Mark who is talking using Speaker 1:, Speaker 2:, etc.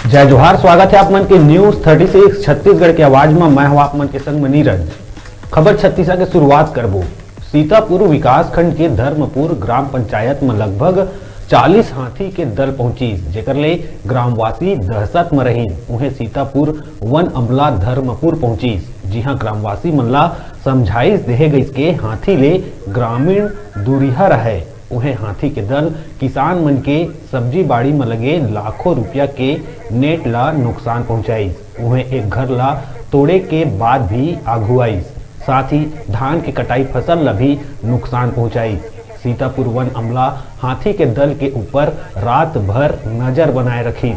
Speaker 1: जय जोहार। स्वागत है आप मन के न्यूज 36 छत्तीसगढ़ के आवाज में। मैं हूं आप मन के संग में नीरज। खबर छत्तीसगढ़ के शुरुआत करबो। सीतापुर विकास खंड के धर्मपुर ग्राम पंचायत में लगभग 40 हाथी के दल पहुंची, जेकर ले ग्रामवासी दहशत में रही। उन्हें सीतापुर वन अमला धर्मपुर पहुंची। जी हां, ग्रामवासी मन ला समझाइश देहे गई के हाथी ले ग्रामीण दूरिहा रहे। उन्हें हाथी के दल किसान मन के सब्जी बाड़ी में लगे लाखों रुपया के नेट ला नुकसान पहुंचाई। उन्हें एक घर ला तोड़े के बाद भी आगू आई, साथ ही धान की कटाई फसल ला भी नुकसान पहुंचाई। सीतापुर वन अमला हाथी के दल के ऊपर रात भर नजर बनाए रखी।